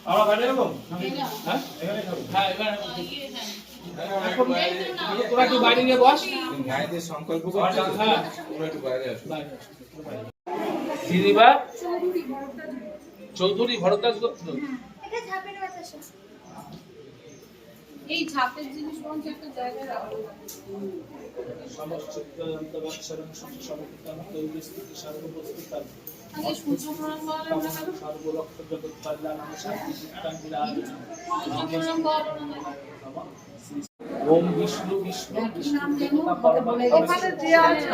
আমরা বাইরে যাবো? হ্যাঁ এখানে খাবো। হ্যাঁ এখানে এখন তোরা একটু বাইরে গিয়ে বস। ভাইদের সংকল্প করছে। হ্যাঁ তোমরা একটু বাইরে আসো। দিদিবা চৌধুরী ভরদ্বাজ গোত্র। এটা ঝাপের বাতাসা। এই ঝাপের জিনিস বন্ধ একটা জায়গায় রাখো। সমস্ত বাচ্চারা সমস্ত পরিস্থিতি সর্ববস্তুতার আগে সূর্য প্রণাম বলে আমরা কেন? সর্বরক্ষ জগৎ কল্যাণ শান্তি চিত্তাং বিরাজ। সূর্য প্রণাম বলো না। ওম বিষ্ণু বিষ্ণু নাম যেন বলে ওখানে যে আছে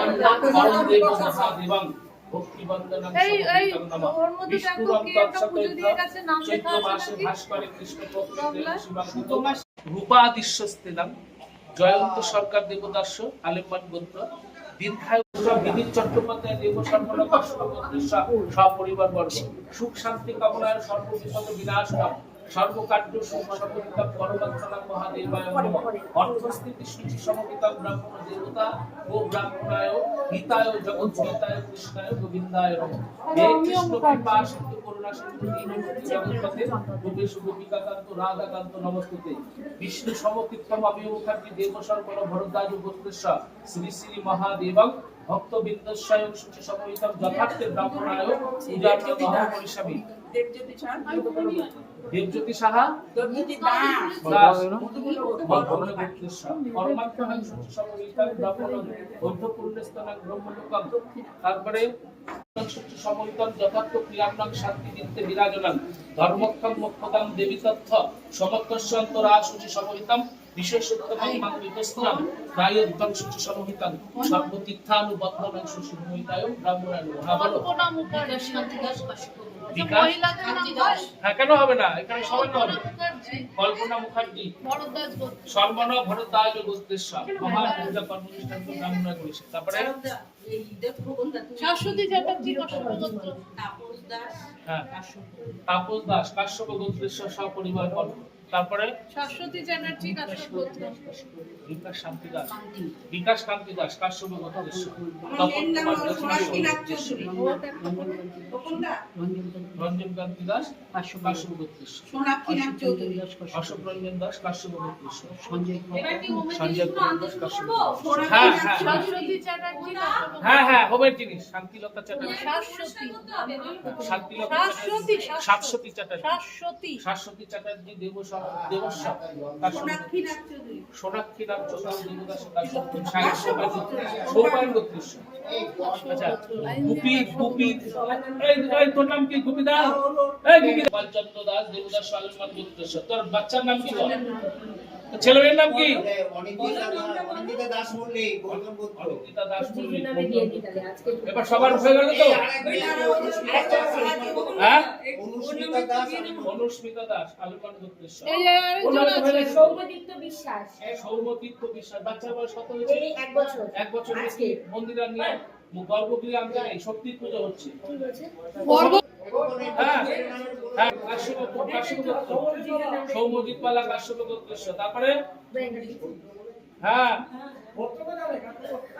পরমদেব মহাদেবং ভক্তি বন্দনং এই নমঃ। ওর মধ্যে দেখো কি একটা পুজো দিয়ে গেছে নাম লেখা চৈত্র আছে মাসে নাকি? ভাস্করে কৃষ্ণ পক্ষে শিবাঙ্কিত রূপাদিশ্যস্তেলাম জয়ন্ত সরকার দেবদাস আলেমান গোত্র দীর্ঘায়ু বিনীত চট্টোপাধ্যায় দেব সর্বলোক সপরিবার বর্গ সুখ শান্তি কামনায় সর্ববিপদ বিনাশ সর্বকার্য সুখসফলিতা পরমাত্মা মহাদেবায় নমঃ। অর্থস্থিতি সূচি সমবিতা ব্রাহ্মণ দেবতা ও ব্রাহ্মণায় হিতায় জগৎহিতায় কৃষ্ণায় গোবিন্দায় নমঃ। হে কৃষ্ণ কৃপা সিন্ধু করুণা সিন্ধু দীনবন্ধু জগৎপতে গোপেশ গোপিকাকান্ত রাধাকান্ত নমস্তুতে। বিষ্ণু সমতীর্থম অমিয় মুখার্জী দেবসর বল ভরদ্বাজ গোত্রেশ্বর শ্রী শ্রী মহাদেবং ভক্তবৃন্দস্বয়ং সূচি সমবিতম যথার্থে ব্রাহ্মণায় পূজার্থ মহাপরিষামি। দেবজ্যোতি সাহা দাস বর্ধমানে গোত্রেশ্বর পরমাত্মনাং সূচি সমবিতম ব্রাহ্মণং বৌদ্ধপূর্ণস্তনাং ব্রহ্মলোকং। তারপরে সূচি সমবিতম যথার্থ ক্রিয়াণং শান্তি চিত্তে বিরাজনাং ধর্মক্ষং মোক্ষতাং দেবী তথ্য সমত্তস্যন্তরা সূচি সমবিতম বিশেষোত্তমং মাঙ্গলিকস্নাং প্রায়োদ্ভং সূচি সমবিতং সর্বতীর্থানুবদ্ধনাং সূচি সমবিতায় ব্রাহ্মণায় নমঃ। বলো কল্পনা মুখার্জি শান্তি দাস কাশ্যপ। বিকাশ? মহিলাদের নাম দাস। হ্যাঁ কেন হবে না এখানে সবাই নাম কল্পনা মুখার্জি কল্পনা মুখার্জি ভরদ্বাজ গোত্র। সর্বণ ভরদ্বাজ গোত্রেশ্বর মহাপূজা কর্মনিষ্ঠান ব্রাহ্মণ করেছে। তারপরে শাশ্বতী চ্যাটার্জি কাশ্যপ গোত্র। হ্যাঁ তাপস দাস কাশ্যপ গোত্রেশ্বর সপরিবার বর্গ। তারপরে শাশ্বতী চ্যাটার্জি কাশ্যপ গোত্র। বিকাশ শান্তি দাস বিকাশ কান্তি দাস কাশ্যপ গোত্রেশ্বর তপন কুমার দাস কাশ্যপ রঞ্জন কান্তি দাস কাশ্যপ গোত্রেশ্বর অশোক রঞ্জন দাস কাশ্যপ গোত্রেশ্বর এটা কি সঞ্জয় কুমার দাস কাশ্যপ গোত্রেশ্বর। হ্যাঁ হ্যাঁ হ্যাঁ শাশ্বতী চ্যাটার্জি কাশ্যপ গোত্র। হ্যাঁ হ্যাঁ হোমের জিনিস শান্তিলতা চ্যাটার্জি শাশ্বতী শান্তিলতা শাশ্বতী শাশ্বতী চ্যাটার্জি শাশ্বতী শাশ্বতী চ্যাটার্জি দেবস্ব সোনাক্ষী নাম চৌধুরী দেবদাস সৌপায়ন গোত্রেশ্বর। আচ্ছা গুপি গুপি এই তোর নাম কি গুপি দাস এই গুপি বালচন্দ্র দাস দেবদাস আলমান গোত্রেশ্বর। তোর বাচ্চার নাম কি বল? ছেলে মেয়ের নাম কি? অনিন্দিতা দাস মল্লিক অনিন্দিতা দাস মল্লিক। এবার সবার হয়ে গেল তো? হ্যাঁ অনুস্মিতা দাস অনুস্মিতা দাস আলমান গোত্রেশ্বর। এই আরেকজন আছে সৌমদীপ্ত বিশ্বাস। সৌমতীর্থ বিশ্বাস। বাচ্চার বয়স কত হয়েছে? 1 বছর। 1 বছর হয়েছে। মন্দিরা নিয়ে গর্ভগৃহে আনতে নেই, শক্তির পুজো হচ্ছে। বর্গ হ্যাঁ হ্যাঁ কাশ্যপ গোত্র সৌমদীপ পালা কাশ্যপ গোত্রেশ্বর। তারপরে হ্যাঁ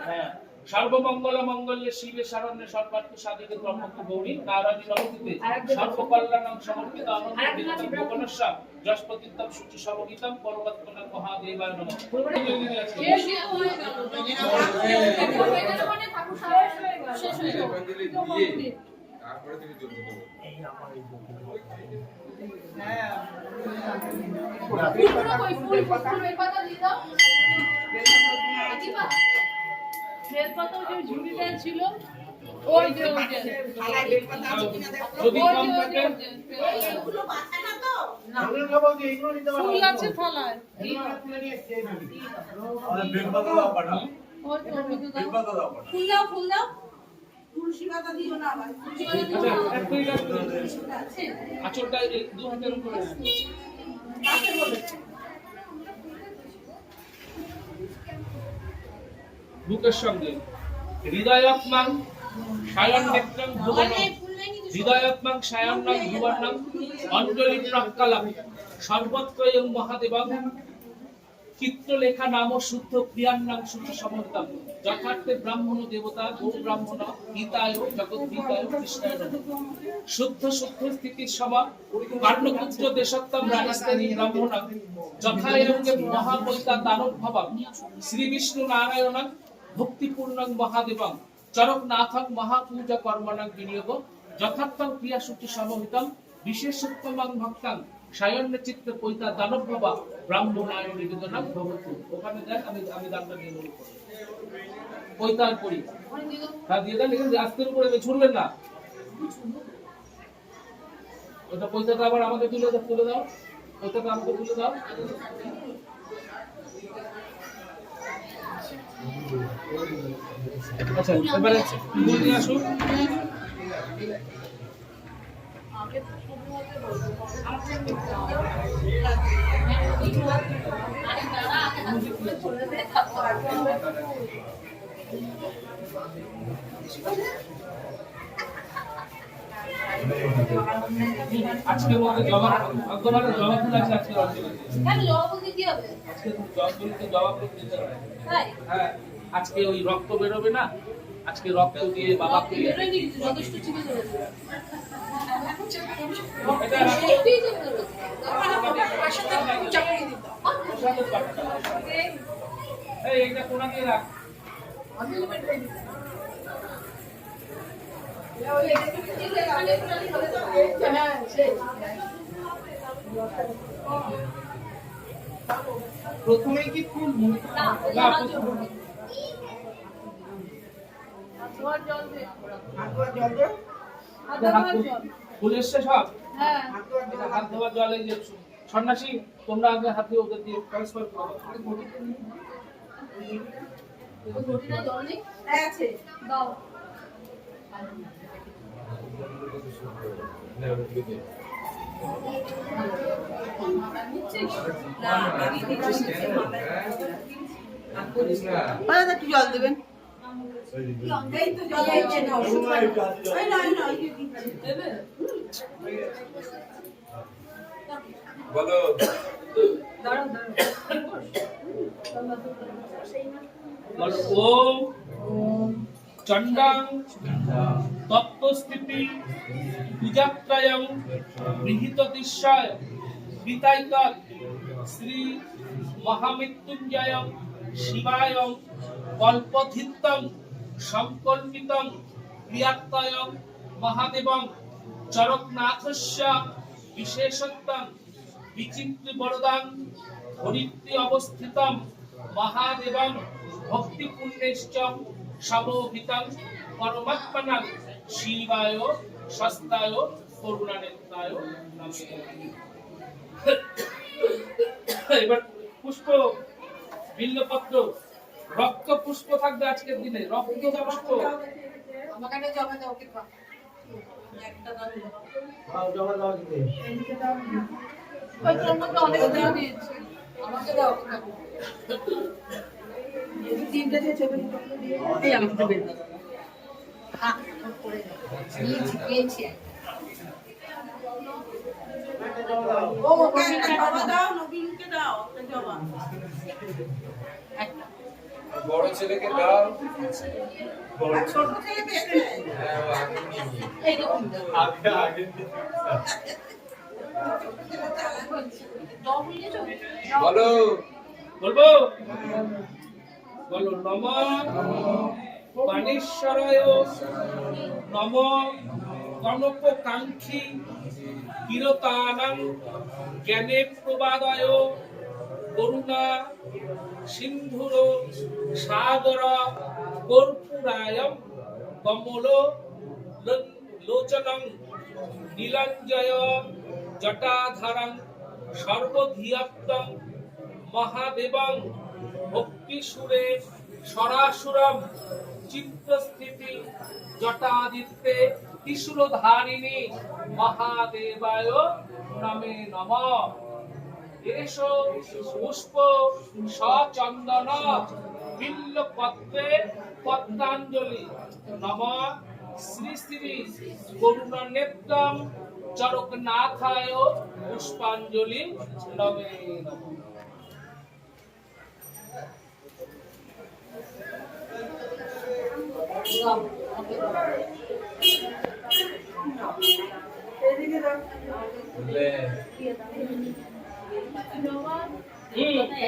হ্যাঁ সর্বমঙ্গল মঙ্গলে শিবে শরণ্যে সর্বার্থ সাধিকে ব্রহ্মকে গৌরী নারায়ণী নমস্তুতে সর্বকল্যাণং সমর্পিত আনন্দ বিনোদন ভুবনেশ্বর যশপতিত্তম সূচি সমগীতম পরমাত্মনা মহাদেবায় নমঃ। শেষ হয়ে গেল। এটা মানে ঠাকুর শেষ হয়ে গেল। তারপরে তুমি যোগ্য দেবো। ফুল বেলপাতা দিয়ে দাও। বেলপাতা যে ঝুড়িটা ছিল ওই যে যদি কম থাকে ফুল আছে থালায়। ফুল দাও তুলসী পাতা দিও না আবার। আচলটা এই দু হাতের উপরে বুকের সঙ্গে হৃদয়াত্মাং সায়ন নেত্রং ভুবনং হৃদয়াত্মাং সায়ন্নং ভুবনং অঞ্জলি প্রাক্কালাম সর্বত্র এং মহাদেবং চিত্রলেখা নাম শুদ্ধ ক্রিয়ার নাম শুদ্ধ সমর্থন যথার্থে ব্রাহ্মণ দেবতা গো ব্রাহ্মণ গীতায় জগদ্গীতায় কৃষ্ণায় নমঃ। শুদ্ধ শুদ্ধ স্থিতির সমা কার্ণপুত্র দেশোত্তম রাজস্থানী ব্রাহ্মণ যথায়ঙ্গে মহাপৈতা দানব ভবম শ্রী বিষ্ণু নারায়ণ ভক্তিপূর্ণং মহাদেবং চরকনাথং মহাপূজা কর্মণং বিনিয়োগ যথার্থং ক্রিয়াসূচি সমহিতং বিশেষোত্তমং ভক্তাং সায়ন্য চিত্ত পৈতা দানব ভবা ব্রাহ্মণায় নিবেদনং ভবতু। ওখানে দেখ আমি দানটা নিয়ে নেব পৈতার পরি হ্যাঁ দিয়ে দেন এখানে আস্তের উপরে ছুড়বেন না ওটা পৈতাটা আবার আমাকে তুলে দাও পৈতাটা আমাকে তুলে দাও আচ্ছা এবারে ফুল নিয়ে আসুন আজকের মধ্যে জবাব ভগবানের জবাব ফুল আছে আজকে কেন জবাব দিতে হবে? আজকে জবাব দিতে হবে তাই হ্যাঁ আজকে ওই রক্ত বেরোবে না আজকে রক্ত দিয়ে বাবাকে বেরোয়নি কিন্তু যথেষ্ট চিপে চলেছে। এটা সত্যিই তো বেরোচ্ছে। এই এটা কোনা দিয়ে রাখ প্রথমেই কি ফুল না, না, তোমার জল দে। হাতুয়া জল দে ফুল এসছে সব হ্যাঁ হাত ধোয়া জল এই যে সন্ন্যাসী তোমরা আগে হাতে ওদের দিয়ে ট্রান্সফার করো ঘটিটা জল নেই? আছে দাও। একটু জল দেবেন বলো ওম চণ্ডাং তত্ত্বস্থিতি বিজাত্রায়ং গৃহীত দিশ্যায় বিতাইকাত শ্রী মহামৃত্যুঞ্জয়ং শিবায়ং কল্পধিত্তং সংকল্পিতং ক্রিয়াত্ময়ং মহাদেবং চরকনাথস্য বিশেষত্বং বিচিত্র বরদাং ধরিত্রী অবস্থিতং মহাদেবং ভক্তিপুণ্যেশ্চ সমোহিতং পরমাত্মনাং শিবায় সস্তায় করুণানেত্রায় নমঃ। এবার পুষ্প বিল্লপত্র রক্ত পুষ্প থাকবে আজকের দিনে রক্ত পুষ্প আমাকে একটা জমা দাও কিপা একটা দাও জমা দাও দিতে ওই তোর মধ্যে অনেক দেওয়া দিয়েছে। আমাকে দাও তিনটা দিয়ে ছবি এই আমাকে দেবেন হ্যাঁ করে দাও নিয়েছি পেয়েছি ও ওকে একটা জমা দাও নবীনকে দাও একটা জমা একটা বড় ছেলেকে দাও ছোট ছেলেকে একটা নেয় হ্যাঁ, ও আগে নিয়ে নিই। এই দেখুন আগে জল নিয়েছো? বলো বলবো বলো নম বাণেশ্বরায় নম কনককাঙ্ক্ষী কিরতানাং জ্ঞানে প্রবাদায় করুণা সিন্ধুর সাগর কর্পূরায় কমল লোচনং নীলাঞ্জয় জটাধারং সর্বধিয়ত্তং মহাদেবং ভক্তি সুরে সরাসুরম চিত্তস্থিতি জটাদিত্যে ত্রিশূলধারিণী মহাদেবায় নমে নমঃ। এসো পুষ্প সচন্দন বিল্লপত্রে পদ্মাঞ্জলি নম শ্রী শ্রী করুণানেত্রম চরকনাথায় পুষ্পাঞ্জলি নমে নমঃ। এদিকে দাও। বুঝলে?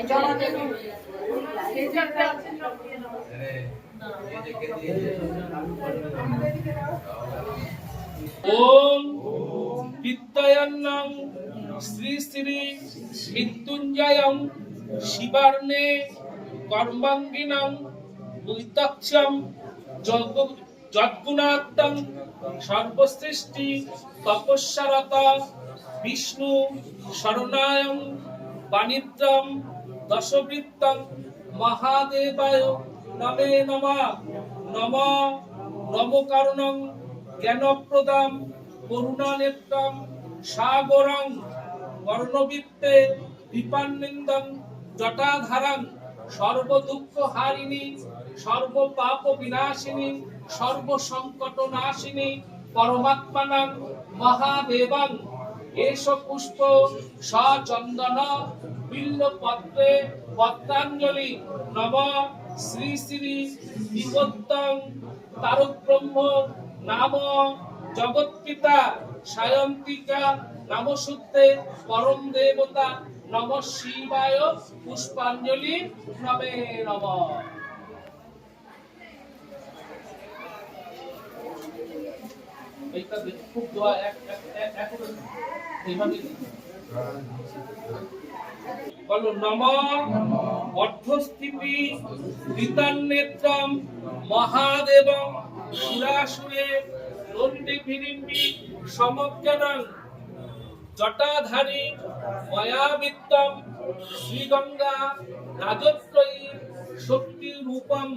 জমা দেবে। আরে, এই যে কে দিয়েছে? ওম বিদ্যায়ন্নং শ্রী শ্রী মৃত্যুঞ্জয়ং শিবার্ণে কর্মাঙ্গিনাং মুদিতাক্ষম যদ্গুণাত্তং সর্বসৃষ্টি তপস্যারত বিষ্ণু শরণায়ং বাণিজ্যম দশবৃত্তং মহাদেবায় নমে নমঃ নমঃ নমকারণং জ্ঞানপ্রদাম করুণানেত্রম সাগরং বর্ণবৃত্তে বিপান্নিন্দং জটাধারং সর্বদুঃখ হারিণী সর্বপাপ বিনাশিনী সর্বসংকটনাশিনী পরমাত্মানাং মহাদেবং এষ পুষ্প সচন্দন বিল্লপত্রে পত্রাঞ্জলি নম শ্রী শ্রী বিপত্তং তারক ব্রহ্ম নাম জগৎপিতা সায়ন্তিকা নামশুদ্ধে পরম দেবতা নম শিবায় পুষ্পাঞ্জলি নমে নম। এইটা খুব দোয়া এইভাবে বলো নম অর্ধস্থিতি বিতান্নেত্রম মহাদেবং সুরাসুরে নন্দী ভিরিম্বি সমজ্ঞানং জটাধারী ময়াবিত্তম শ্রীগঙ্গা রাজত্রয়ী শক্তি রূপম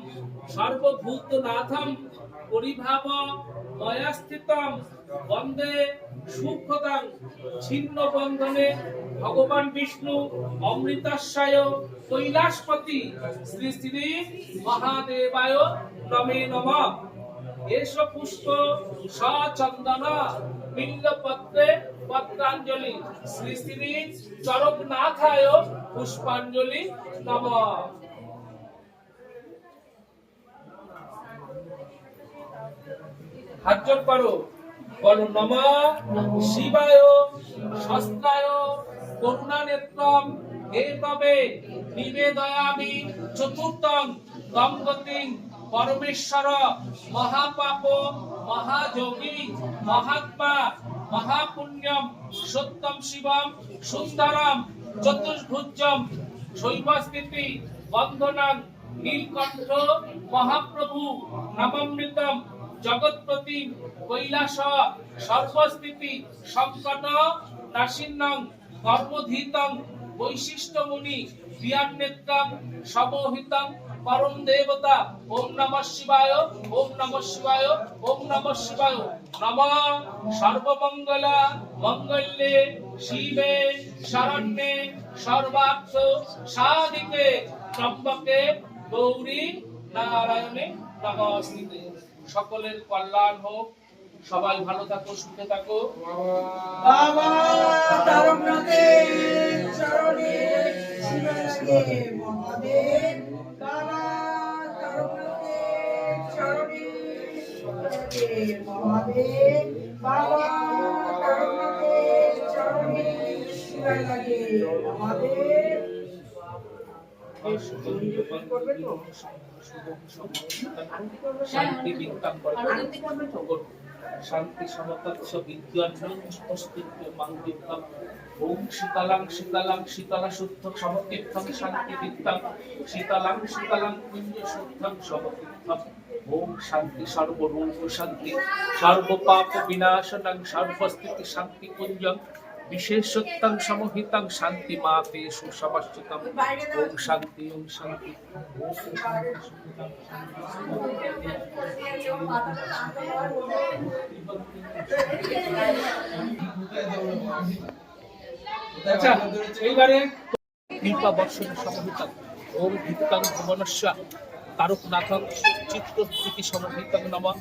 সর্বভূতনাথম পরিভাব ময়াস্থিতম বন্দে সুখদাং ছিন্ন বন্ধনে ভগবান বিষ্ণু অমৃতাশয় কৈলাসপতি শ্রী শ্রী মহাদেবায় নমে নমঃ এষ পুষ্প সচন্দন বিল্লপত্রে পত্রাঞ্জলি শ্রী শ্রী চরকনাথায় পুষ্পাঞ্জলি নমঃ। হাত জোড় করো, বলো নমঃ শিবায় শস্ত্রায় করুণানেত্রম হে তবে নিবেদয়ামি চতুর্থং দম্পতিং পরমেশ্বর মহাপাপ মহাযোগী মহাত্মা মহাপুণ্যম সত্যম শিবম সুন্দরম চতুর্ভুজম শৈবস্থিতি বন্ধনং নীলকণ্ঠ মহাপ্রভু নমমৃতম জগৎপতি কৈলাস সর্বস্থিতি সংকট নাশিন্নং কর্মধীতং বৈশিষ্ট্যমুনি বিয়ান্নেত্রং সমোহিতং পরম দেবতা ওম নমঃ শিবায় ওম নমঃ শিবায় ওম নমঃ শিবায় নমঃ সর্বমঙ্গল মঙ্গলে শিবে শরণ্যে সর্বার্থ সাধিকে ত্রম্বকে গৌরী নারায়ণে নমস্তুতে। সকলের কল্যাণ হোক, সবাই ভালো থাকো, সুখে থাকো। বাবা তারকনাথের চরণে শিবা লাগে মহাদেব। বাবা তারকনাথের চরণে শিবা লাগে মহাদেব। বাবা তারকনাথের চরণে শিবা লাগে মহাদেব। শান্তি বিদ্যাং শান্তি সমতচ্ছ বিদ্যান্নং অস্তিত্ব মাঙ্গিতং ওম শীতলাং শীতলাং শীতলা শুদ্ধ সমতীর্থং শান্তি বিদ্যাং শীতলাং শীতলাং পুঞ্জ শুদ্ধং সমতীর্থং ওম শান্তি সর্বরূপ শান্তি সর্বপাপ বিনাশনং সর্বস্থিতি শান্তি পুঞ্জং বিশেষত্বং সমহিতং শান্তি মাতে সুসমশ্চিতং ওম শান্তি ওম শান্তি ওম আচ্ছা এইবারে কৃপা বর্ষণ সমহিতং ওম ভিত্তং ভুবনস্য তারকনাথং চিত্রপ্রীতি সমহিতং নমঃ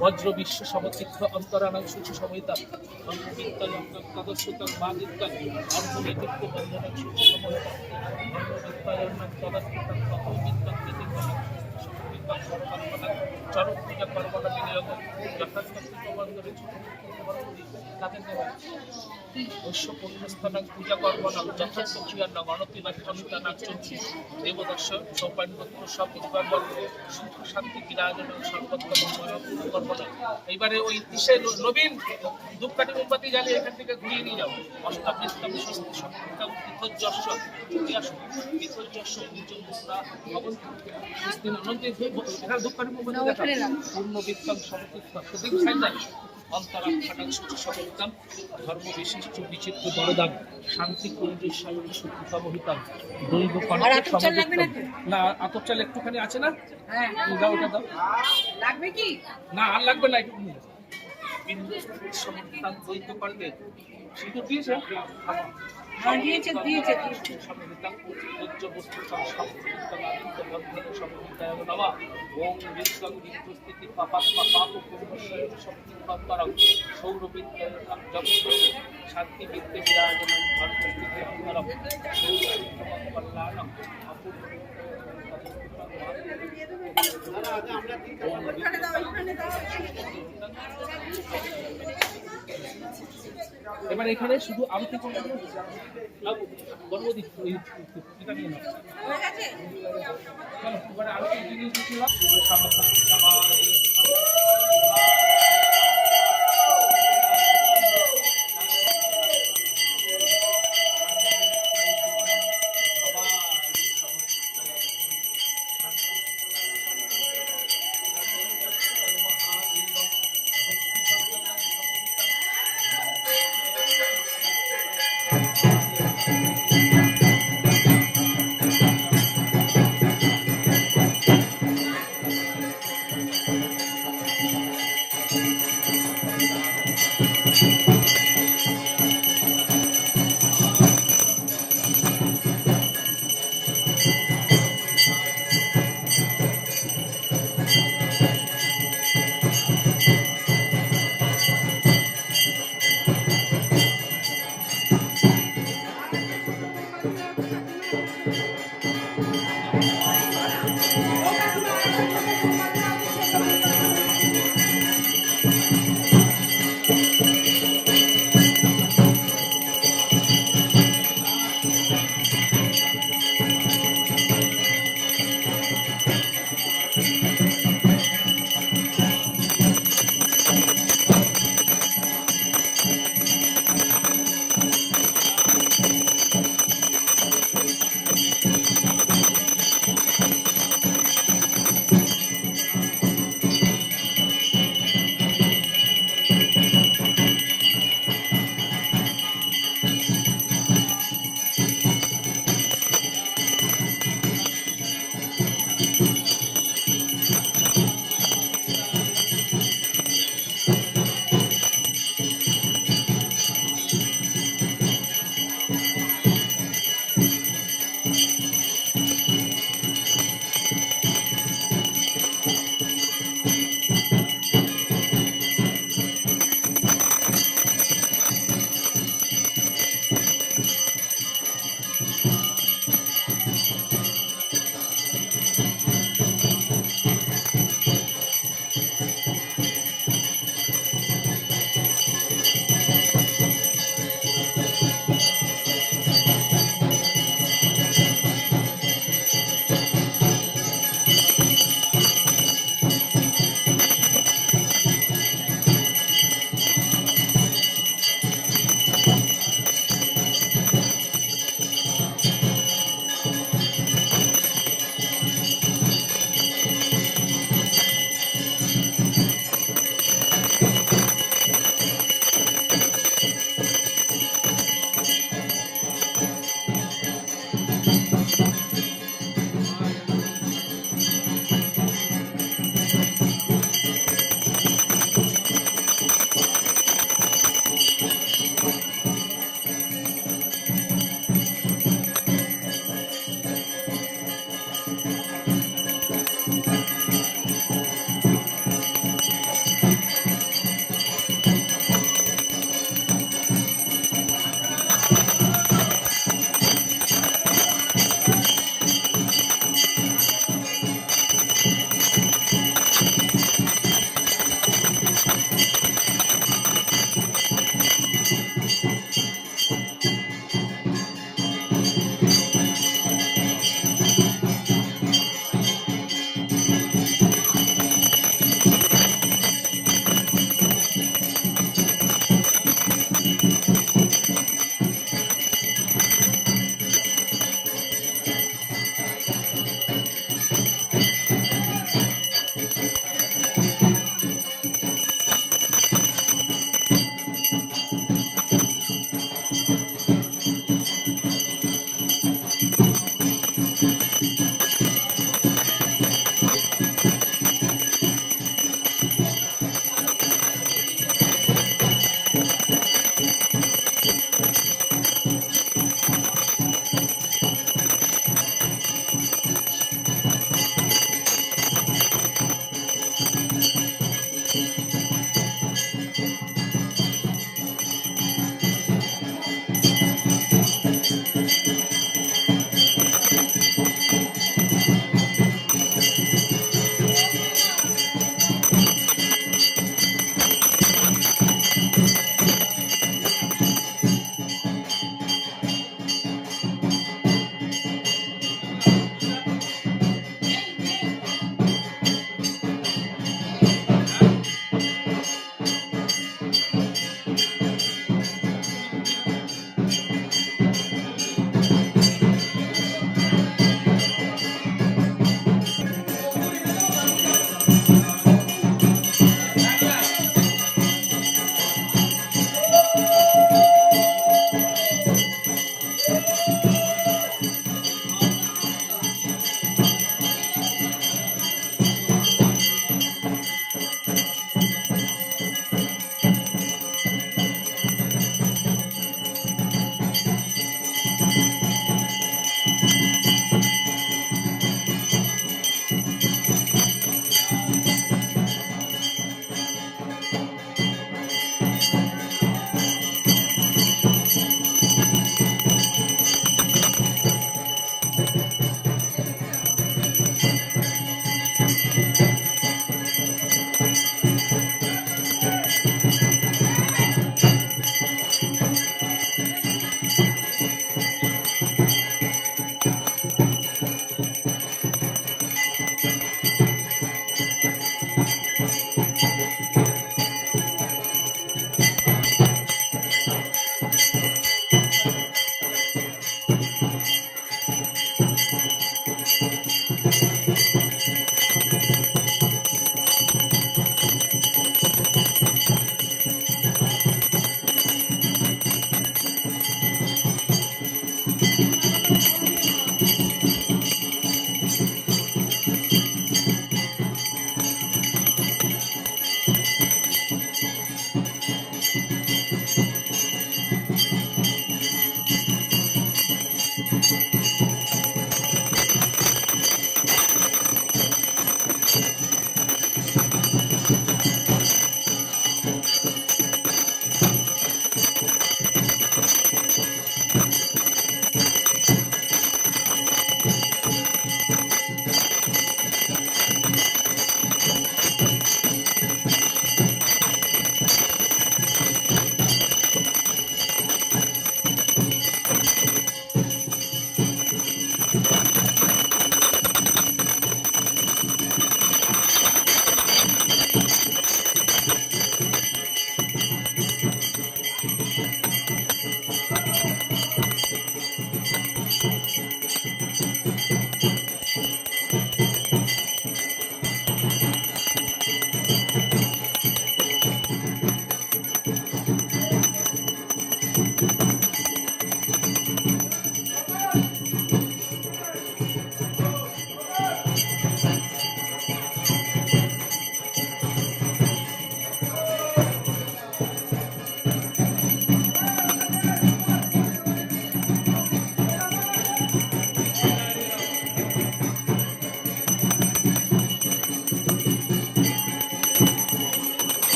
বজ্র বিশ্ব সমচিত্র অন্তরাণং সূচি সমহিতং অঙ্গবিত্তং তদস্যুতং মাদিত্যং অর্ধবিত্ত বন্ধনং সূচি সমহিতং অর্ধবিত্তয়ং তদস্যুতং ততোবিত্তং বিদিতং বিনিয়োগ সরকারমানা চরম পূজা কর্মনা বিনিয়োগ যথার্থ প্রবন্ধরে তাদের দেওয়া বৈশ্ব পুণ্যস্থানাং পূজা কর্মনাং যথার্থ ক্রিয়ানাং অনতিনাং অমিতানাং চন্দ্রী দেবদর্শ সৌপান্যত্র সব পরিবারবর্গ সুখ শান্তি বিরাজনাং সর্বত্র কর্মনা। এইবারে ওই দিশে নবীন ধূপকাঠি মোমবাতি জ্বালিয়ে এখান থেকে ঘুরিয়ে নিয়ে যাও। অষ্টাবৃত্তম স্বস্তি সংকৃতম পৃথজ্জস্য পৃথজ্জস্য পূজা ভবন স্বস্তি নন্দী এখানে ধূপকাঠি মোমবাতি দেখা পূর্ণবৃত্তম সমতীর্থ প্রদীপ সাইজার অন্তরাক্ষাটাং সুচিসমিতাম ধর্ম বিশিষ্ট বিচিত্র বরদান শান্তি কুঞ্জস্বয়ং সুখিতমহিতাম দৈব কণ্ঠে সমবেতম। না আতপ চাল একটুখানি আছে না? হ্যাঁ দাও ওটা দাও। লাগবে কি? না আর লাগবে না, একটু নিয়ে বিন্দু সমর্থান দ্বৈত কণ্ঠে সিঁদুর দিয়েছে? হ্যাঁ দিয়েছে দিয়েছে সমবেতাং উজ্জ বস্তু সংস্কৃতম আদিত্য বন্ধন সমবেতায় নমঃ ওম বিশ্বং বিপ্রস্থিতি পাপাত্মা পাপ পুণ্যস্বয়ং সংকীর্তনতরং সৌরবিদ্যাং জগৎ শান্তি বিদ্যে বিরাজনং ধর্মস্থিতি অন্তরম সৌরবিদ্যমং কল্যাণং অপূর্ব এবার এখানে শুধু আরতি করতে গর্ভবতী এটা নিয়ে নাও। চলো এবারে আরতি জিনিস দিচ্ছিলাম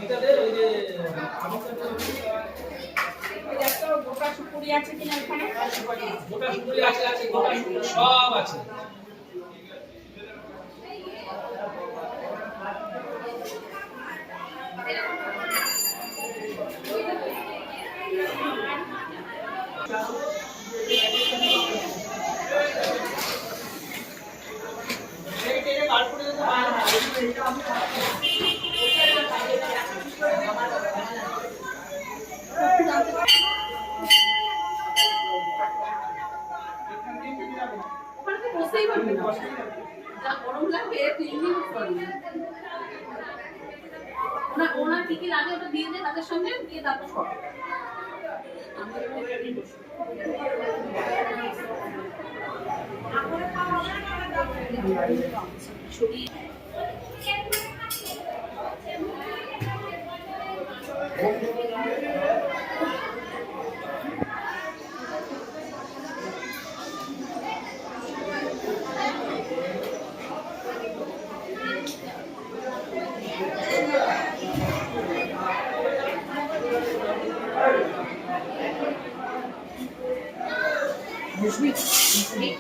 বাকিটা দে ওই যে একটা গোটা সুপুরি আছে কিনা এখানে? গোটা সুপুরি আছে আছে গোটা সুপুরি সব আছে। ওখানে তো বসেই পারবে না। যা গরম লাগবে তুই এমনি করবি। ওনার কি কি লাগে ওটা দিয়ে দে হাতের সঙ্গে দিয়ে তারপর কর।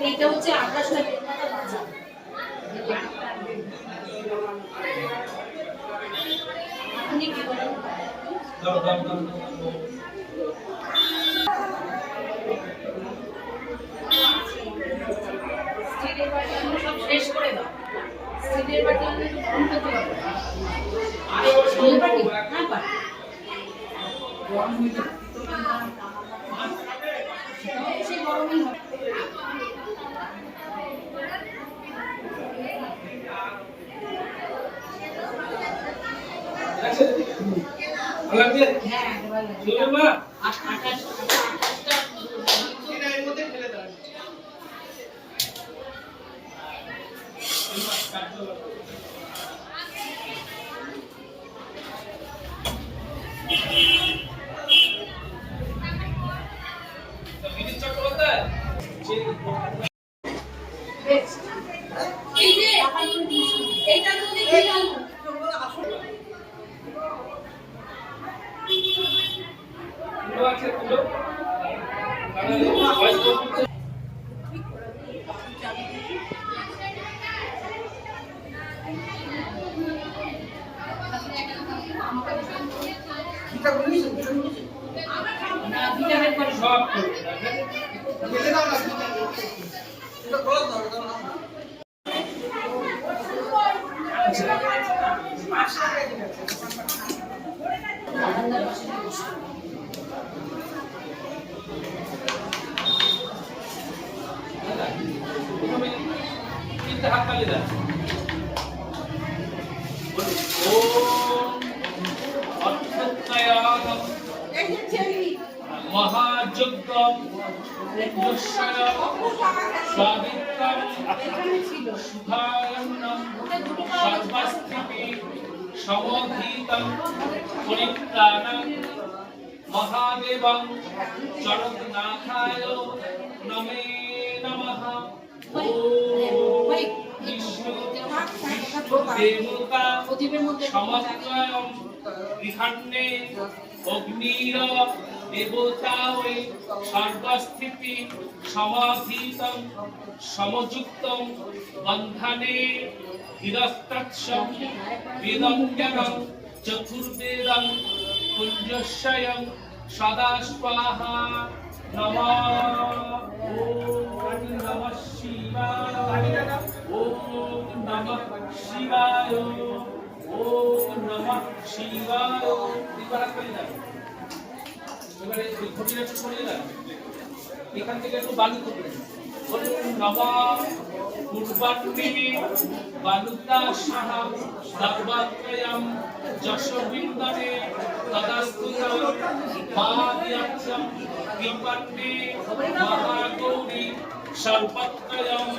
এইটা হচ্ছে আকাশ না আপনি কি বলেন? দাও দাও দাও স্টিলের বাটি আমরা সব শেষ করে দাও। স্টিলের বাটি আমরা একটু কম খেতে পারবো। স্টিলের বাটি না বাটি সেই গরমই হবে। ভালো লাগছে? হ্যাঁ একেবারে শুনলে মা? আকাশটা বিনীত চট্টোপাধ্যায় এই যে এইটা তো দেখি আলু তুলো আছে তুলো ভয়েস করতে না ভিটামিন করে সব করবে প্রথমে তিনটে হাত তালি দেন। ওম অর্থত্রয়ানম মহাযজ্ঞম যস্যয় স্বাদিত্তম শুভায়ন্নম সর্বস্থিতি সমধীতম পরিত্রাণং মহাদেবং জগন্নাথায় নমে নমঃ। ওম বিষ্ণু দেবতা সমত্রয়ং বিধান্নে অগ্নির দেবতা ওই সর্বস্থিতি সমাধীতং সমযুক্তং বন্ধনে ধীরস্তৎসং বেদঙ্গং চতুর্বেদং কুঞ্জস্বয়ং সদা স্বাহা। নমঃ ওম নমঃ শিবায় ওম নমঃ শিবায় ওম নমঃ শিবায়। এবারে ওই ঘটিটা একটু সরিয়ে দেন, এখান থেকে একটু বালু করবেন। বলুন নমঃ পূর্বান্নে বালুকা সাহা সর্বাত্রয়ম যশবিন্দনে তদাস্তুতম মাদিয়াচ্ছম কৃপান্নে মহাগৌরী সর্বত্রয়ম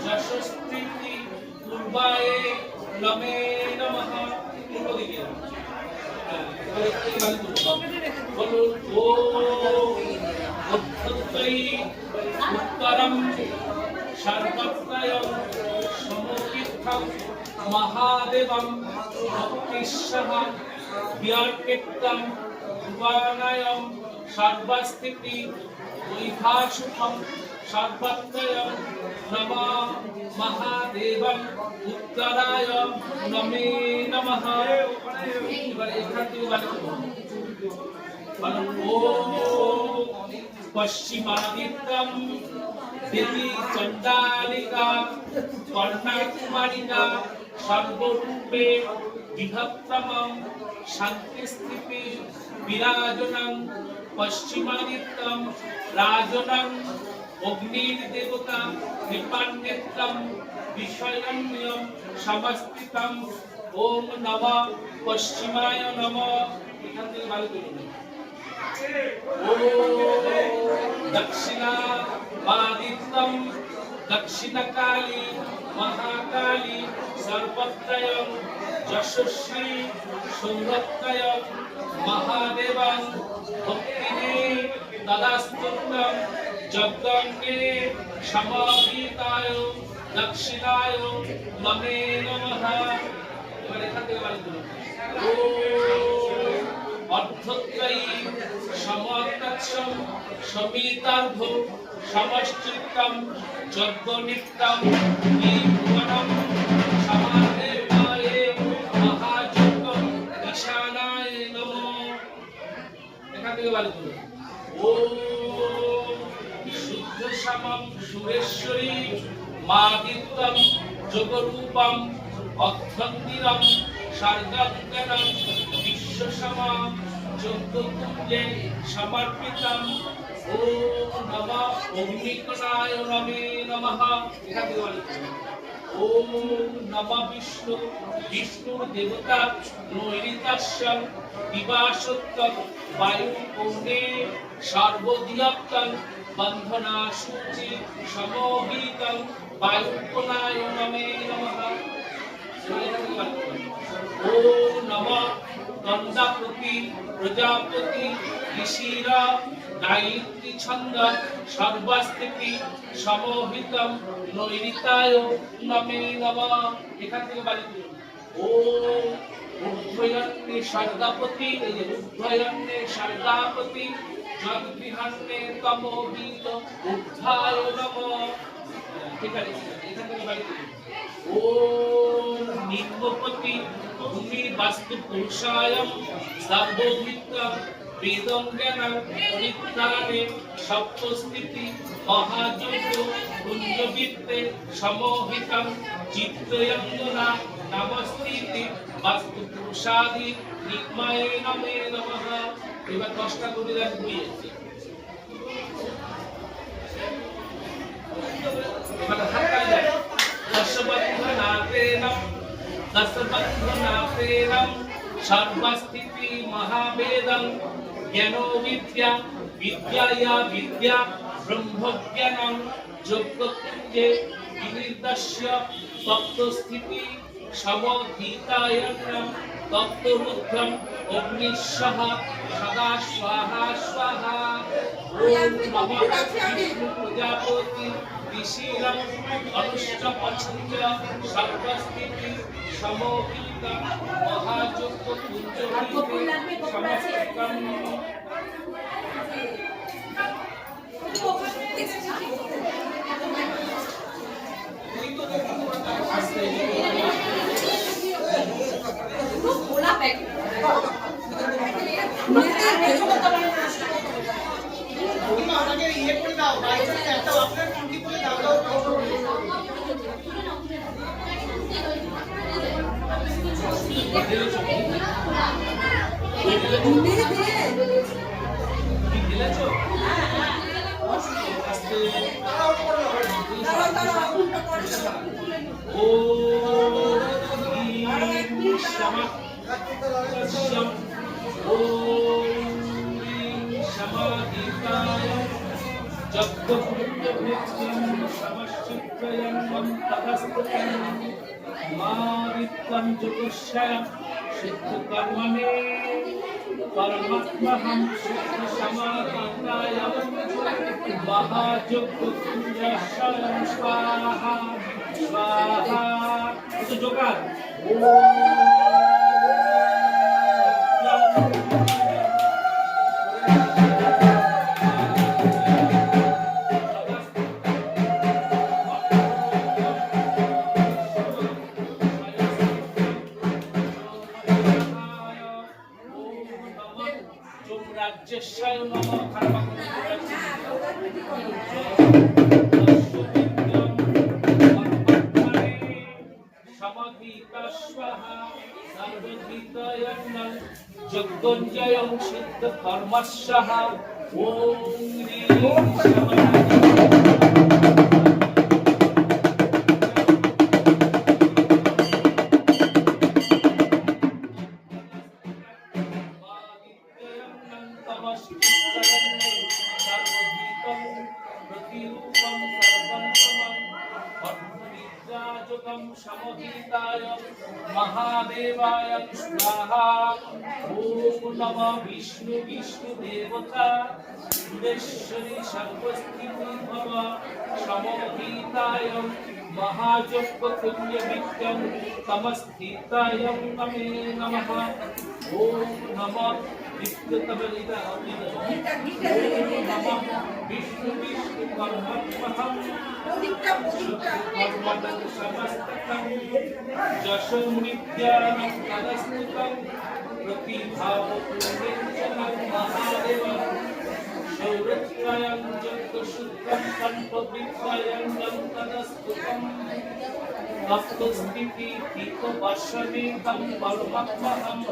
যশস্তিতি পূর্বায়ে নমে নমঃ। পূর্ব দিকে বলুন ওম উত্তরই উত্তরম সর্বত্রয়ম সমতীর্থম মহাদেবম ভক্তিঃ বিয়র্পিতম ভুবনায়ম সর্বস্থিতি বৈভাসুখম সর্বত্রয়ম নমঃ মহাদেবম উত্তরায় নমে নমঃ। এবার এখান থেকে ওম পশ্চিমাদিত্যম দেবী চণ্ডালিকা কর্ণাকুমারিকা সর্বরূপে বিভক্তমম শান্তিস্থিতি বিরাজনং পশ্চিমাদিত্যম রাজনং অগ্নির দেবতা কৃপান্বিতম বিষয়ন্যম সমস্তিতম। ওম নমঃ পশ্চিমায় নমঃ। এখান থেকে ভালো করুন। দক্ষিণাদিত্যম দক্ষিণকালী মহাকালী সর্বত্রয়ং যশস্বী সৌরত্রয়ং মহাদেবং ভক্তিনে তদাস্তুত্যং যজ্ঞে সমভীতায় দক্ষিণায় নমে নমঃ। এবার এখান থেকে ভালো করুন। অর্ধত্রয়ী সমর্তৎসম সমিতার্ধ সমশ্চিত্তম যজ্ঞনিত্যম ভুবনম সমাদেবায় মহাযজ্ঞম ঈশানায় নমঃ। এখান থেকে ভালো করুন। ওম শুদ্ধ সমম সুরেশ্বরী মাদিত্যম যোগরূপম অর্ধন্তিরম সার্গজ্ঞানম বিশ্বসমম যজ্ঞকুঞ্জে সমর্পিতম। ওম নমঃ অগ্নিকণায় নমে নমঃ। এখান থেকে ভালো করুন। ওম নমঃ বিষ্ণু বিষ্ণুর দেবতা নৈরিতাস্য দিবাসত্তম বায়ু পৌনে সর্বদিয়ত্তম বন্ধনা সূচি সমোহিতম বায়ুকণায় নমে নমঃ। ওম নমঃ নন্দাপতি প্রজাপতি ঋষিরা গায়ত্রী ছন্দ সর্বস্থিতি সমোহিতম নৈরিতায় নমে নমঃ। এখান থেকে বাড়ি করুন। ওম উদ্ধয়ন্নে স্বর্গাপতি উদ্ধয়ন্নে স্বর্গাপতি জগবিহান্নে তমোহিত উদ্ধায় নমঃ। ঠিক আছে এখান থেকে বাড়ি করুন। ওম নিম্নপতি ভূমি বাস্তু পুরুষায়ম সর্বভূতম বেদং জ্ঞানং পরিত্রাণে সপ্তস্থিতি মহাযজ্ঞ কুঞ্জবিত্তে সমোহিতম চিত্তয়ঙ্গনা নমস্তিতি বাস্তু পুরুষাদি নিম্নয়ে নমে নমঃ। এবার 10টা করে দেন বুঝিয়েছি। এবার হাততালি দেন। দশবন্ধনাথেনম সর্বস্থিতি মহাবেদং জ্ঞানো বিদ্যা বিদ্যায়া বিদ্যা ব্রহ্মজ্ঞানং যোগ্যকুঞ্জে বিনির্দস্য তত্ত্বস্থিতি সমধীতায়নম তত্ত্বরুদ্ধম অগ্নিশ্বঃ সদা স্বাহা স্বাহা। ওম নমঃ বিষ্ণু প্রজাপতি ঋষিরং অনুষ্ঠ পছন্দ সর্বস্থিতি সমোহিত মহাযজ্ঞ কুঞ্জবিতে সমস্তিতম। খোলা প্যাকেট मादित्यं जोगस्यं सिद्धकर्मणे परमात्महं सिद्धसमाधिकाय महायोगकुञ्जशरणं स्वाहा स्वाहा। तो जोगार যমরাজ্যস্যায় নমঃ খারপাক সমাধিতাস্বাহা সর্বধিতয়ন্নং যজ্ঞঞ্জয়ং সিদ্ধ কর্মস্যাহা ওম হ্রীং সমাধি महादेवाय स्वाहा ओम नमः विष्णु विष्णु देवता सुरेश्वरी सर्वस्थिति भव समोहिताय महाजपपुण्य विद्यं तमस्थिताय नमे नमः ओम नमः विष्णुतमलिता नमः विष्णु विष्णु कर्मत्महं कर्मदं समस्ततं जशं विद्यानं तदस्तुतं प्रतिभावपुण्यं महादेवं शौरत्रयं जगदशुद्धं कल्पविद्यं तदस्तुतं तत्स्थिति हितवशमे तं परमत्महं ॐ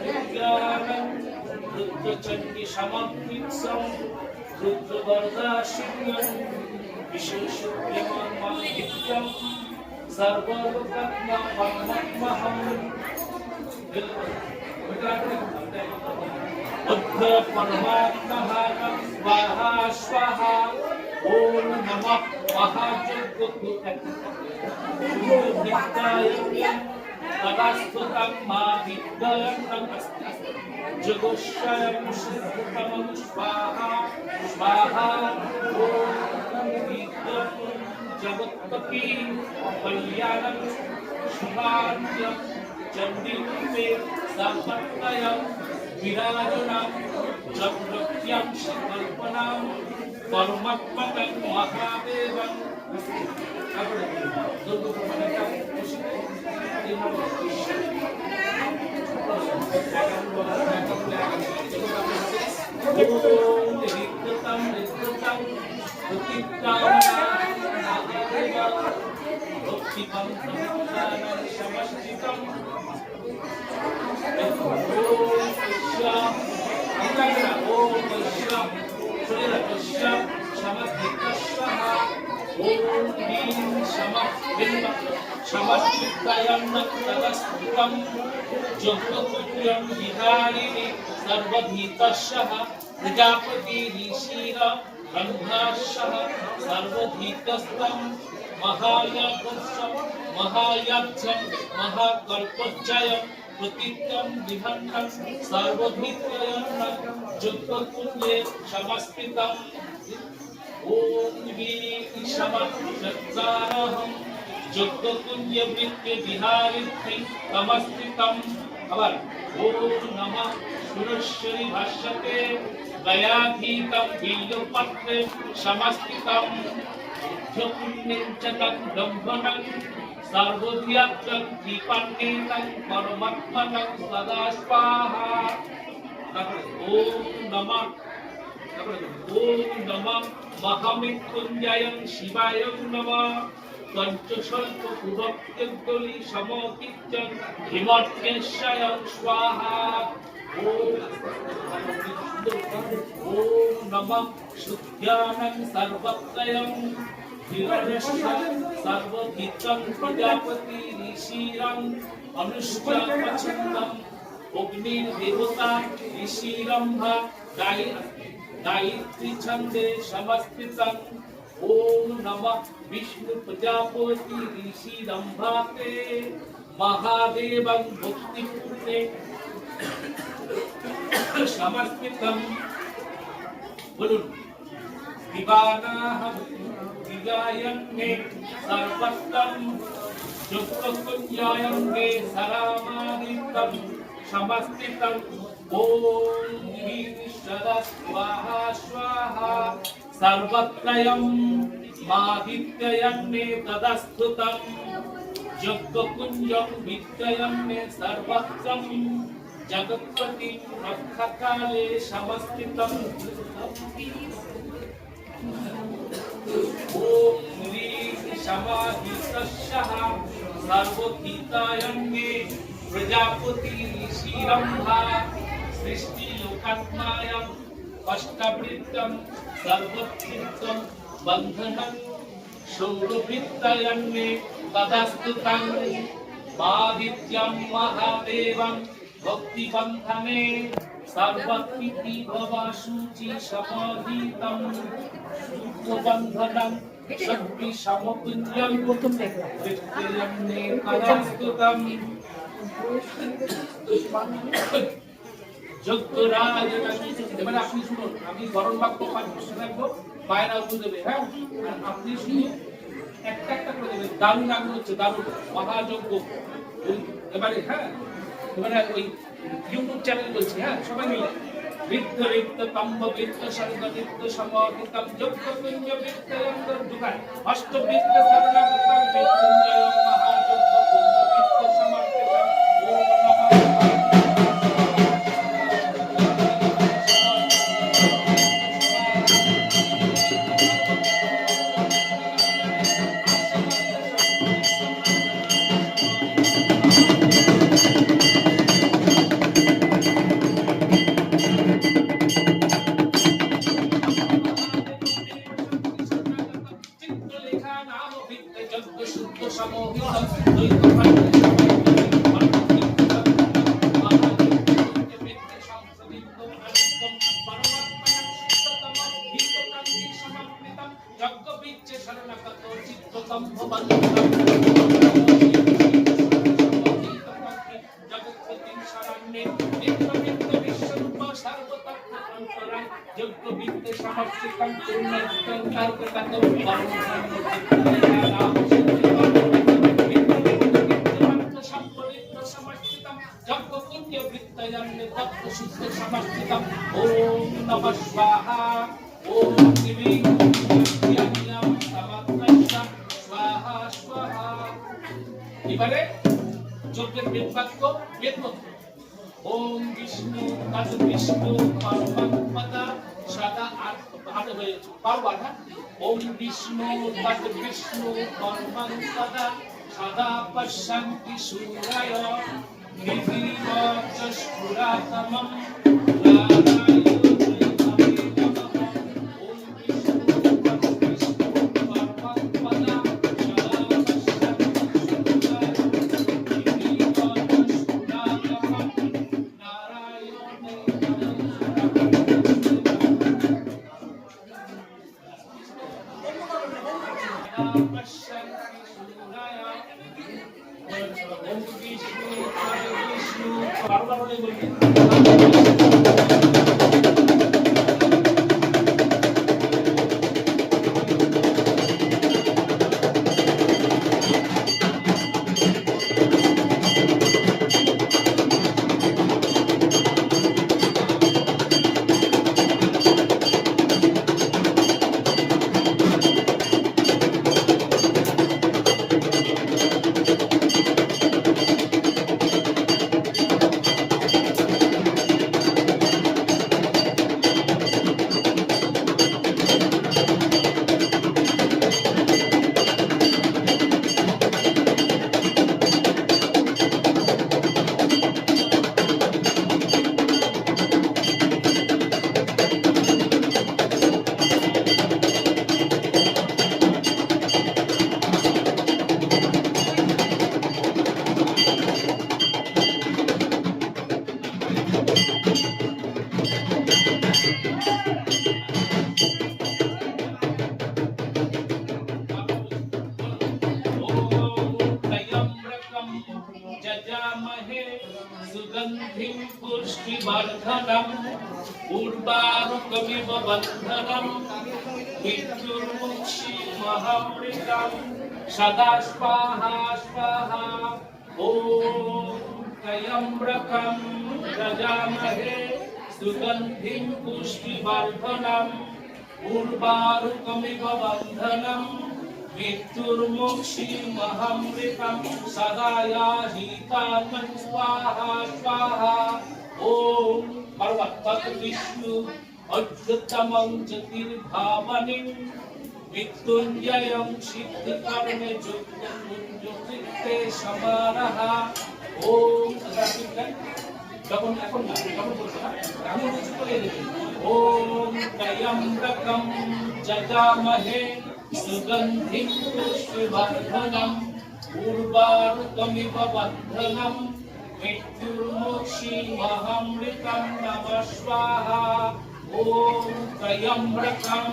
विद्यानं रुद्रचण्डी समर्पितं रुद्रवरदाशिन्यं विशेषोऽप्यमान्मादित्यं सर्वलोकज्ञं परमत्महं बुद्ध परमात्मः स्वाहा स्वाहा ओम नमः महाजगद्गुरुविद्याय तदास्तुतं मादिद्यं जगोषयं शुद्धतमं स्वाहा स्वाहा ओम विद्यं जगत्पति कल्याणं शुभान्यं चण्डीरूपे सर्वत्रयं विराजनं चक्रवर्त्यं कल्पनां परमात्मकं महादेवं समस्थितायं जगत्पुत्रं विहारिणि सर्वभीतस्यः प्रजापति ऋषिर ब्रह्मास्यः सर्वभीतस्तं महायज्ञं महाकल्पज्जयं प्रतित्यं विभन्नं सर्वभीतयन्नं जगत्पुत्रे समस्थितम् ओम वीरशमश्चारहं जगत्पुण्यवृत्ति विहारित्रि तमस्थितम् अवर ओम नमः सुरेश्वरी भाष्यते दयाधीतं बिल्वपत्रे समस्थितं बुद्धपुण्यं च तद्ब्रह्मणं सर्वव्याप्तं दीपान्वितं परमात्मनं सदा स्वाहा ओम नमः ओम नमः महामृत्युंजयं शिवायं नमः पंचशल्प पुभक्त्यंतोली समोकित्यं हिमत्यशयं स्वाहा ओम नमः शुद्धानं सर्वत्रयं हिरण्यस्य सर्वभीतं प्रजापति ऋषिरं अनुष्ठापछन्दं अग्निर्देवता ऋषिरंभा गायत्री छंदे समस्थितं ओम नमः विष्णु प्रजापति ऋषि रंभाते महादेवं भक्तिपूर्णे समस्थितं बोलुन दिवानाः दिगायन्ने सर्वत्रं जगत्पुञ्जायन्ने सरामादितं समस्थितं ओम ईश्वर स्वाहा स्वाहा सर्वत्रयं मादित्ययन्ने तदस्तुतं जगत्पुञ्जं विद्ययन्ने सर्वत्रं जगत्पति रक्षकाले समस्थितम् ओम ह्रीं समाहितस्यः सर्वहितायन्मे प्रजापति ऋषिरम्भा सृष्टिलोकात्मायम् अष्टवृत्तं सर्वभृत्तं बन्धनं शौरवृत्तयन्मे तदस्तुतं मादित्यं महादेवं भक्तिबन्धने सर्वकृति भवाशुचि समाहितं सूत्रबन्धनं शक्ति समपुञ्जं वृत्तयन्मे तदस्तुतं যোগ্যরাজ এবারে আপনি শুনুন আমি গরম বাক্য পাঠ শোনাবো মায়েরা উত্তর দেবে হ্যাঁ আর আপনি শুনুন একটা একটা করে দেবেন দারুণ আগুন হচ্ছে দারুণ মহাযজ্ঞ এবারে হ্যাঁ এবারে ওই ইউটিউব চ্যানেল বলছি হ্যাঁ সবাই মিলে বৃত্ত ঋত্ত তম্ব বৃত্ত স্বর্গ বৃত্ত সমবৃত্তম যজ্ঞ পুঞ্জ বৃত্ত অন্তর দুগায় অষ্টবৃত্ত শরণাগতম মৃত্যুঞ্জয় মহাযজ্ঞ পুঞ্জ বৃত্ত সমর্পিতম ওম নমঃ ओम नमः स्वाहा ओम दिवीं यज्ञं समर्पयता स्वाहा स्वाहा এবারে যজ্ঞের বেদ বাক্য বেদ মন্ত্র ওম বিষ্ণু তদ বিষ্ণু পরমপদা সদা আট হয়েছে বারবার হ্যাঁ ওম বিষ্ণু তদ বিষ্ণু পরমপদা সদা পশ্যন্তি সূরায় নিধিবচস্ফুরাতমম सुगंधिं पुष्टिवर्धनम् उर्वारुकमिव बन्धनम् मृत्युर्मुक्षीमहामृतम् सदा स्वाहा स्वाहा ॐ त्र्यम्बकं यजामहे सुगंधिं पुष्टिवर्धनम् उर्वारुकमिव बन्धनम् मृत्युर्मोक्षीमहमृतं सदायाहितानं स्वाहा स्वाहा ॐ पर्वतविष्णु अद्भुतमं ज्योतिर्भावनिं मृत्युञ्जयं सिद्धिकर्मे जुक्ते समारः ॐ যখন এখন না যখন বলছো না আমি কিছু বলে দেব ওম ত্রয়ম্বকম যজামহে সুগন্ধিম পুষ্টিবর্ধনম উর্বারুকমিব বন্ধনম মৃত্যুর্মোক্ষীমহমৃतं নমঃ স্বাহা ওম ত্রয়ম্বকম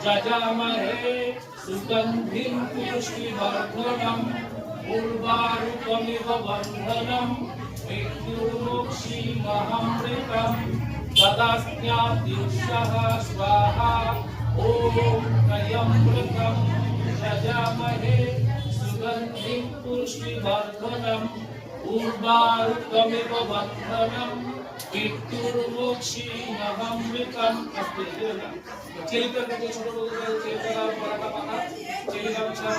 যজামহে সুগন্ধিম পুষ্টিবর্ধনম উর্বারুকমিব বন্ধনম मृत्युर्मोक्षीमहमृतं तदास्यादिशः स्वाहा ॐ त्र्यम्बकं यजामहे सुगन्धिं पुष्टिवर्धनम् उर्वारुकमिव बन्धनं मृत्युर्मोक्षीमहमृतं अस्ति चलित करके छोटे बड़े चलित बड़ा बड़ा चलित अच्छा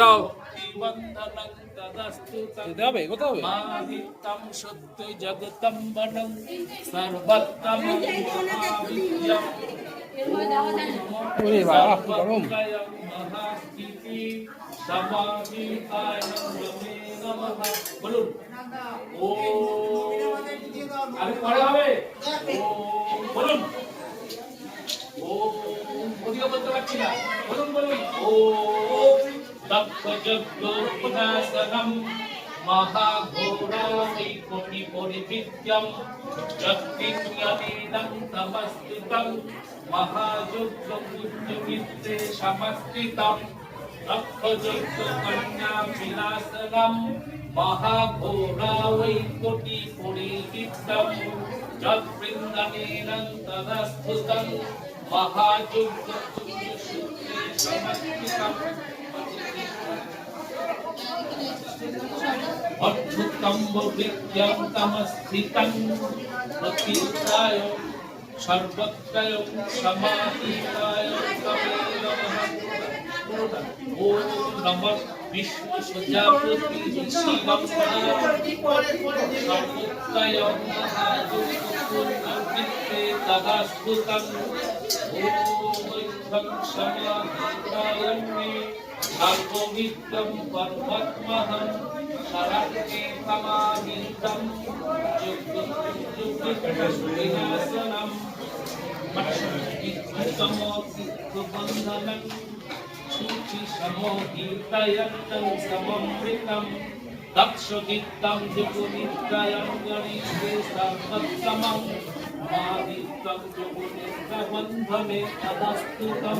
দাও দেবে কোথাও মাদিত্যম সত্য জগতম বনম সর্বত্তম মহাবিদ্যম ওরে বাবা কি গরম মহাস্থিতি সমাধিকায় নমঃ বলুন ও আরে পড়া হবে ও বলুন ও ওদিকে বলতে পারছি না বলুন বলুন ও तप्तजगोपनासनं महाघोरावैकुण्ठिपरिविद्यं जगत्तिज्ञानेनं तमस्कृतं महायुक्तपुण्यमित्रे समस्कृतं तप्तजगकन्याविलासनं महाघोरावैकुण्ठिपरिविद्यं जगत्तिज्ञानेनं तमस्कृतं महायुक्तपुण्यमित्रे समस्कृतं अद्भुतं विद्यं तमस्थितं प्रतीताय सर्वत्रयं समाहिताय तमे नमः ॐ नमः विष्णु प्रजापति शिवं सर्वत्रयं महायुक्तपुण्यमित्रे तदास्फुतं ॐ वैद्धं समाहिताय मे सर्वविद्यं परमात्महं शरण्ये समाहितं जुगजुगविनाशनं मत्समोक्तिबन्धनं शुचिसमोहितयन्तं सममृतं दक्षदित्तं जुगुनित्रयं गणिते सर्वोत्तमं मादित्तं जुगुनित्रबन्धने तदस्तुतं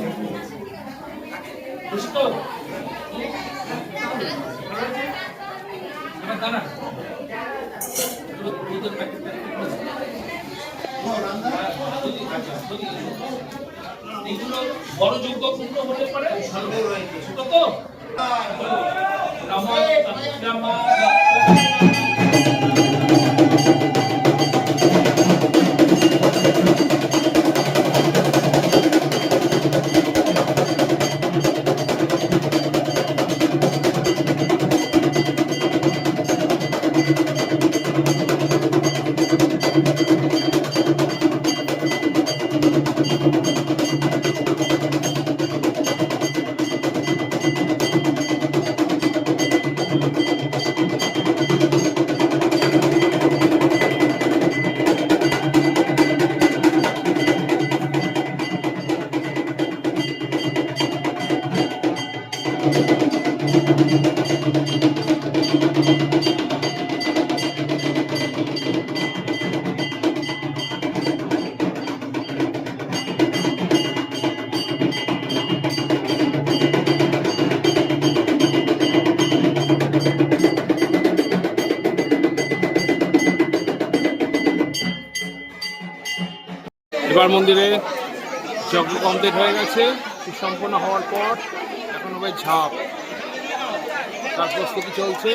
বুঝতো দাদা এইগুলো বড় যোগ্য পূর্ণ হতে পারে তো এবার মন্দিরে যজ্ঞ কমপ্লিট হয়ে গেছে। সম্পন্ন হওয়ার পর এখন হবে ঝাঁপ, তার প্রস্তুতি চলছে।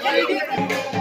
Thank you.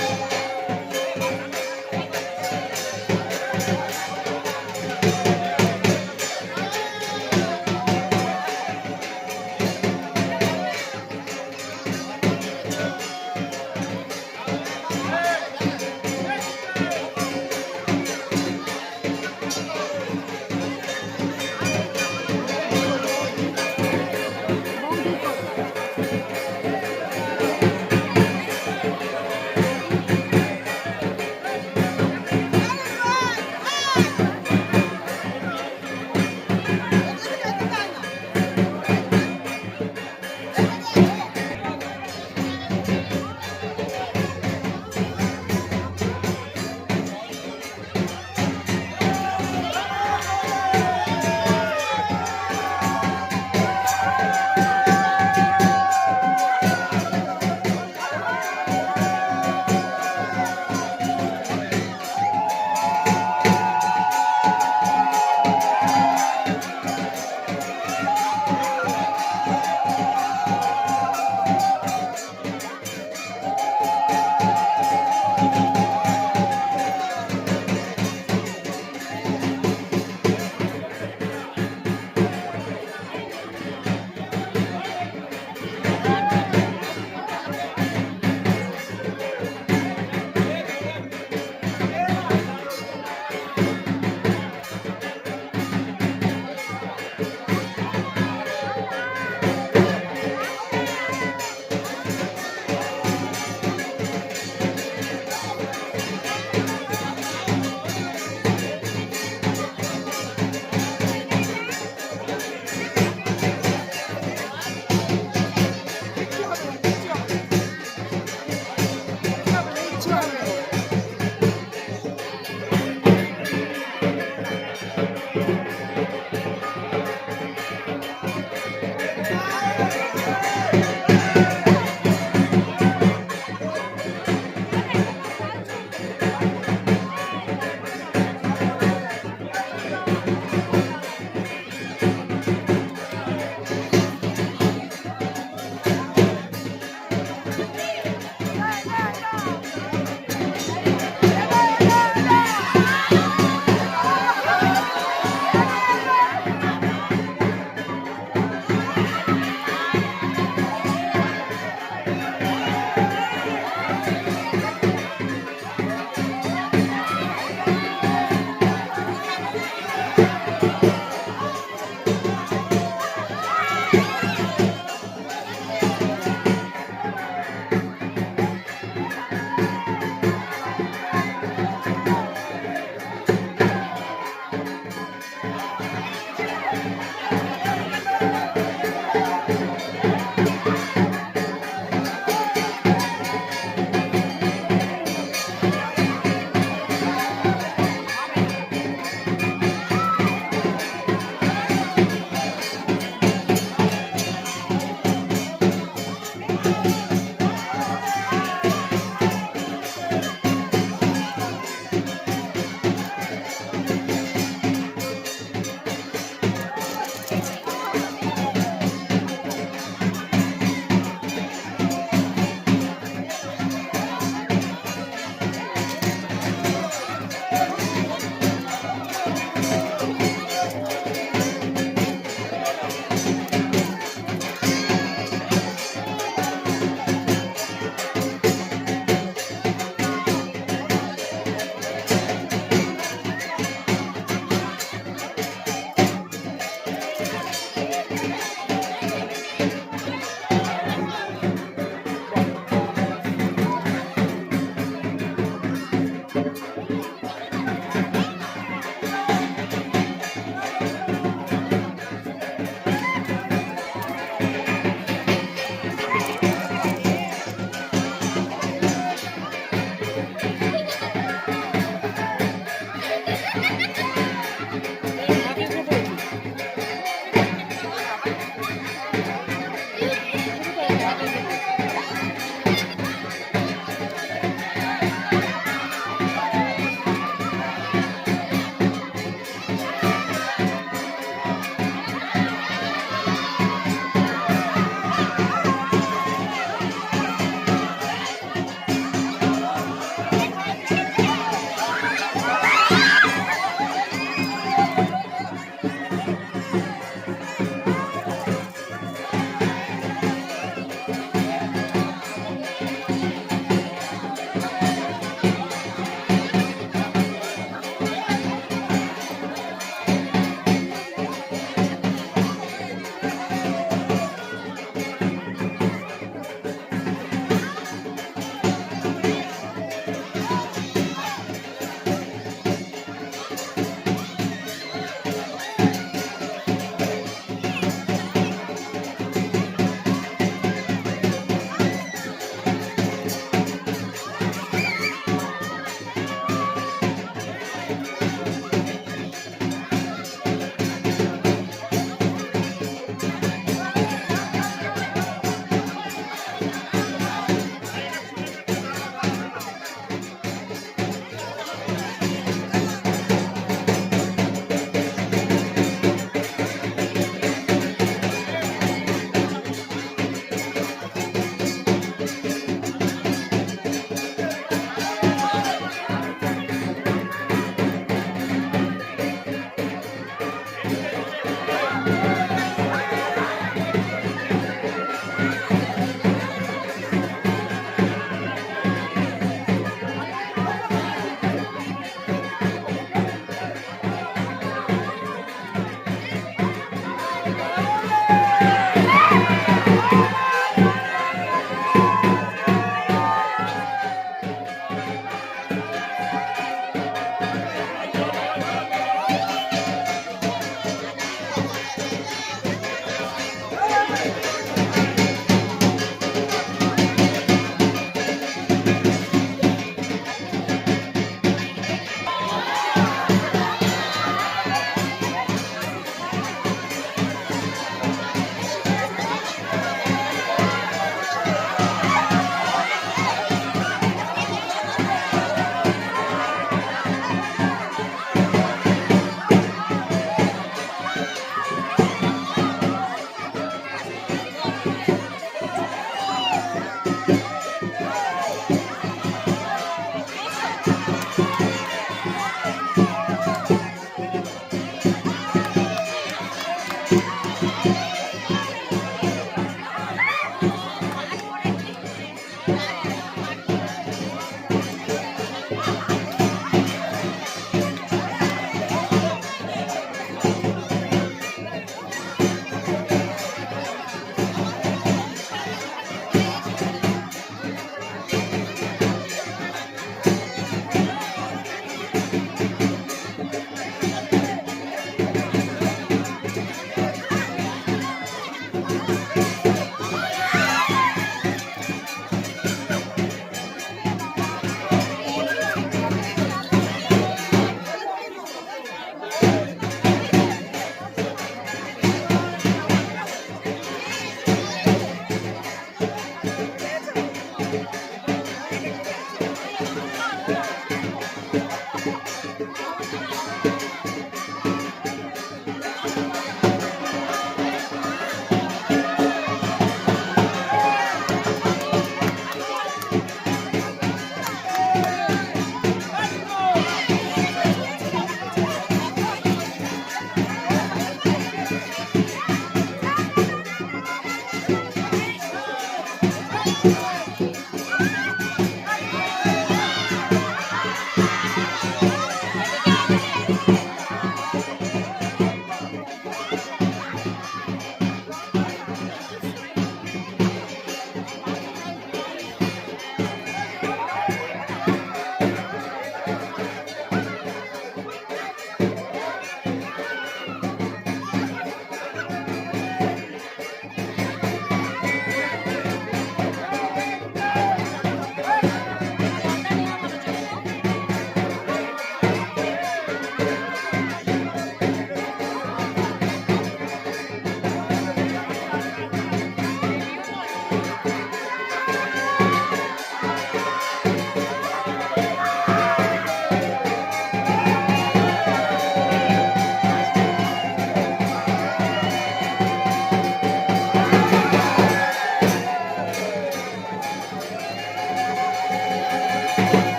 Thank you.